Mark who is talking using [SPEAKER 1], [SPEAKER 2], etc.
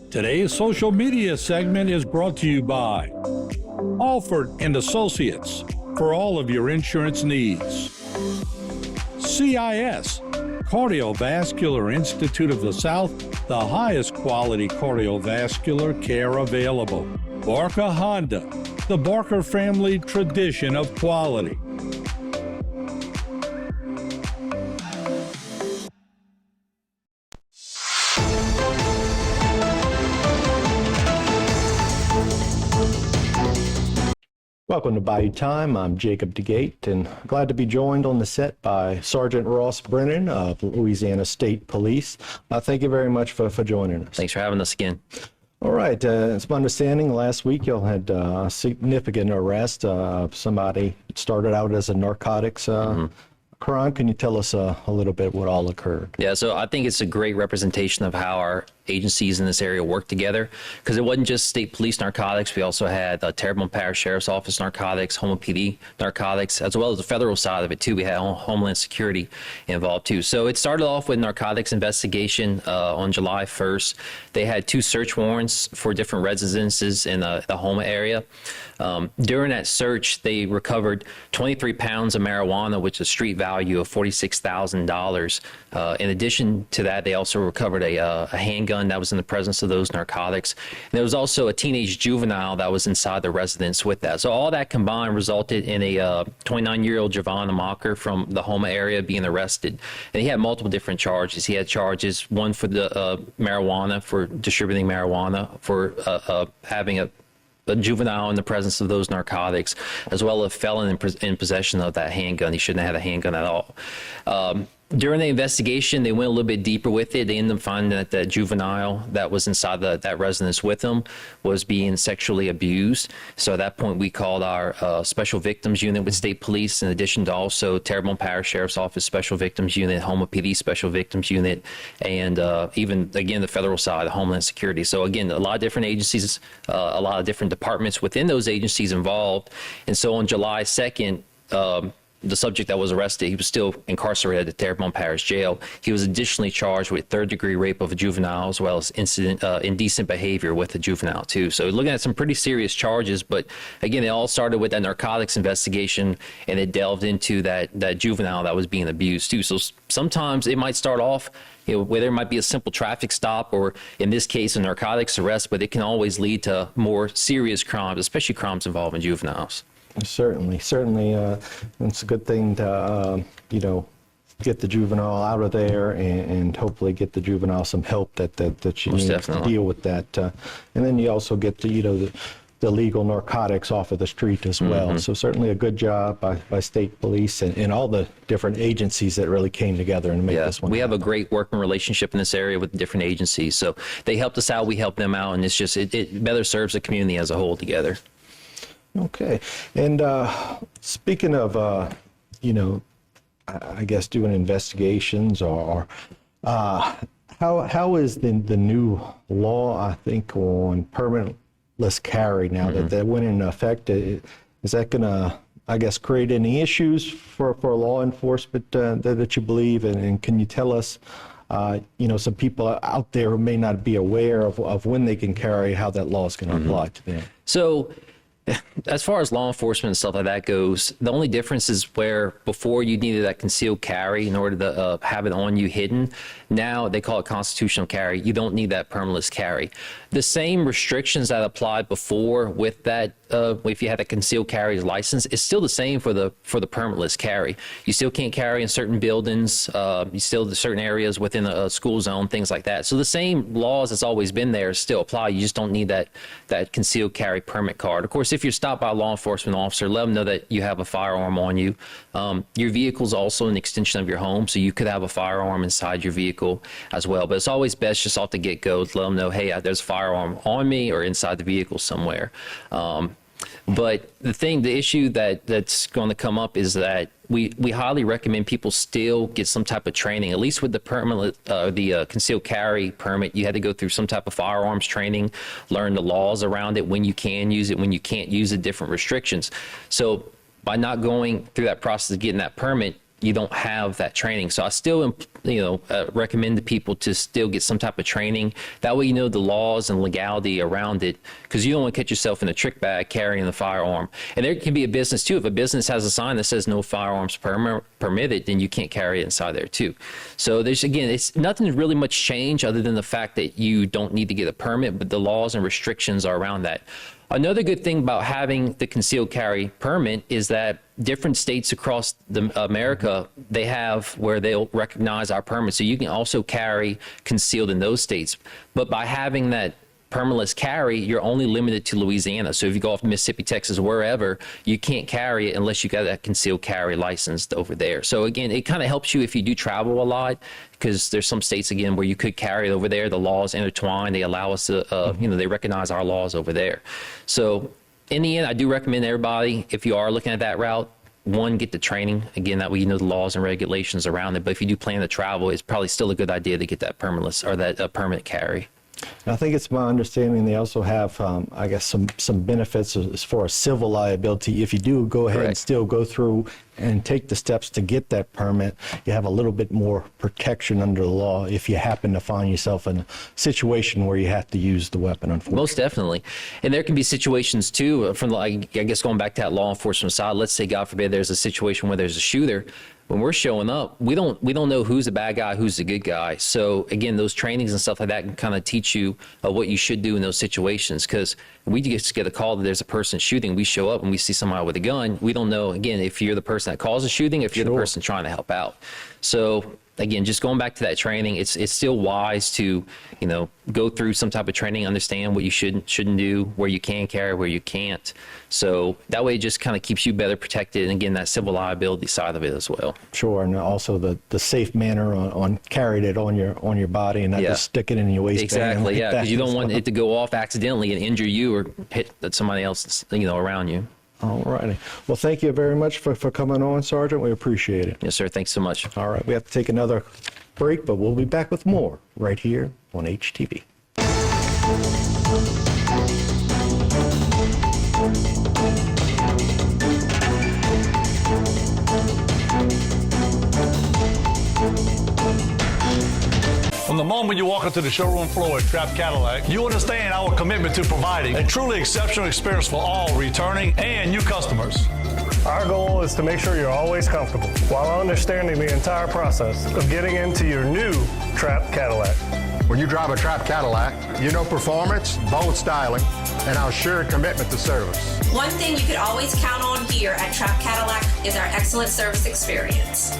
[SPEAKER 1] Today's social media segment is brought to you by Alford and Associates for all of your insurance needs. CIS, Cardiovascular Institute of the South, the highest quality cardiovascular care available. Barker Honda, the Barker family tradition of quality.
[SPEAKER 2] Welcome to Bayou Time. I'm Jacob DeGate, and glad to be joined on the set by Sergeant Ross Brennan of Louisiana State Police. Thank you very much for joining us.
[SPEAKER 3] Thanks for having us again.
[SPEAKER 2] All right. It's my understanding last week y'all had a significant arrest of somebody that started out as a narcotics crime. Can you tell us a little bit what all occurred?
[SPEAKER 3] Yeah, so I think it's a great representation of how our agencies in this area work together, because it wasn't just state police narcotics. We also had Terrebonne Parish Sheriff's Office narcotics, Houma PD narcotics, as well as the federal side of it too. We had Homeland Security involved too. So it started off with narcotics investigation on July 1st. They had 2 search warrants for different residences in the Houma area. During that search, they recovered 23 pounds of marijuana, which is a street value of $46,000. In addition to that, they also recovered a handgun that was in the presence of those narcotics. And there was also a teenage juvenile that was inside the residence with that. So all that combined resulted in a 29-year-old Javon Amaker from the Houma area being arrested. And he had multiple different charges. He had charges, one for the marijuana, for distributing marijuana, for having a juvenile in the presence of those narcotics, as well as a felon in possession of that handgun. He shouldn't have had a handgun at all. During the investigation, they went a little bit deeper with it. They ended up finding that the juvenile that was inside that residence with them was being sexually abused. So at that point, we called our Special Victims Unit with State Police, in addition to also Terrebonne Parish Sheriff's Office Special Victims Unit, Houma PD Special Victims Unit, and even, again, the federal side, Homeland Security. So again, a lot of different agencies, a lot of different departments within those agencies involved. And so on July 2nd, the subject that was arrested, he was still incarcerated at the Terrebonne Parish Jail. He was additionally charged with third-degree rape of a juvenile, as well as indecent behavior with a juvenile, too. So looking at some pretty serious charges, but again, it all started with that narcotics investigation, and it delved into that juvenile that was being abused, too. So sometimes it might start off, where there might be a simple traffic stop, or in this case, a narcotics arrest, but it can always lead to more serious crimes, especially crimes involving juveniles.
[SPEAKER 2] Certainly. It's a good thing to, get the juvenile out of there and hopefully get the juvenile some help that you need to deal with that. And then you also get the legal narcotics off of the street as well. So certainly a good job by state police and all the different agencies that really came together and made this one
[SPEAKER 3] we
[SPEAKER 2] happen.
[SPEAKER 3] have a great working relationship in this area with different agencies. So they helped us out, we helped them out, and it's just, it better serves the community as a whole together.
[SPEAKER 2] Okay. And speaking of, I guess doing investigations or how is the new law, I think, on permitless carry now that went into effect? Is that going to, I guess, create any issues for law enforcement that you believe? And can you tell us, some people out there who may not be aware of when they can carry, how that law is going to apply to them?
[SPEAKER 3] So as far as law enforcement and stuff like that goes, the only difference is where before you needed that concealed carry in order to have it on you hidden. Now they call it constitutional carry. You don't need that permitless carry. The same restrictions that applied before with that, if you had a concealed carry license, it's still the same for the permitless carry. You still can't carry in certain buildings. You still certain areas within a school zone, things like that. So the same laws that's always been there still apply. You just don't need that concealed carry permit card. Of course, if you're stopped by a law enforcement officer, let them know that you have a firearm on you. Your vehicle is also an extension of your home, so you could have a firearm inside your vehicle as well. But it's always best just off the get-go to let them know, hey, there's a firearm on me or inside the vehicle somewhere. But the issue that's going to come up is that we highly recommend people still get some type of training, at least with the permit, the concealed carry permit. You had to go through some type of firearms training, learn the laws around it, when you can use it, when you can't use it, different restrictions. So by not going through that process of getting that permit, you don't have that training. So I still, recommend to people to still get some type of training. That way, you know the laws and legality around it, because you don't want to catch yourself in a trick bag carrying the firearm. And there can be a business too. If a business has a sign that says no firearms permitted, then you can't carry it inside there too. So it's nothing really much change other than the fact that you don't need to get a permit, but the laws and restrictions are around that. Another good thing about having the concealed carry permit is that different states across America, they have where they'll recognize our permit. So you can also carry concealed in those states. But by having that permitless carry, you're only limited to Louisiana. So if you go off to Mississippi, Texas, wherever, you can't carry it unless you got that concealed carry licensed over there. So again, it kind of helps you if you do travel a lot, because there's some states, again, where you could carry it over there. The laws intertwine. They allow us to, they recognize our laws over there. So in the end, I do recommend everybody, if you are looking at that route, one, get the training. Again, that way you know the laws and regulations around it. But if you do plan to travel, it's probably still a good idea to get that permitless or that permit carry.
[SPEAKER 2] I think it's my understanding they also have, I guess, some benefits as far as civil liability. If you do go ahead and still go through and take the steps to get that permit, you have a little bit more protection under the law if you happen to find yourself in a situation where you have to use the weapon, unfortunately.
[SPEAKER 3] Most definitely. And there can be situations, too, from, I guess, going back to that law enforcement side. Let's say, God forbid, there's a situation where there's a shooter. When we're showing up, we don't know who's the bad guy, who's the good guy. So again, those trainings and stuff like that can kind of teach you what you should do in those situations. Because we just get a call that there's a person shooting, we show up and we see somebody with a gun. We don't know, again, if you're the person that caused the shooting, if you're the person trying to help out. So again, just going back to that training, it's still wise to, go through some type of training, understand what you shouldn't do, where you can carry, where you can't. So that way it just kind of keeps you better protected. And again, that civil liability side of it as well.
[SPEAKER 2] Sure, and also the safe manner on carrying it on your body and not just stick it in your waistband.
[SPEAKER 3] Exactly, yeah, because you don't want it to go off accidentally and injure you or hit somebody else, around you.
[SPEAKER 2] All righty. Well, thank you very much for coming on, Sergeant. We appreciate it.
[SPEAKER 3] Yes, sir. Thanks so much.
[SPEAKER 2] All right. We have to take another break, but we'll be back with more right here on HTV.
[SPEAKER 4] From the moment you walk into the showroom floor at Trapp Cadillac, you understand our commitment to providing a truly exceptional experience for all returning and new customers.
[SPEAKER 5] Our goal is to make sure you're always comfortable while understanding the entire process of getting into your new Trapp Cadillac.
[SPEAKER 6] When you drive a Trapp Cadillac, you know performance, bold styling, and our shared commitment to service.
[SPEAKER 7] One thing you can always count on here at Trapp Cadillac is our excellent service experience.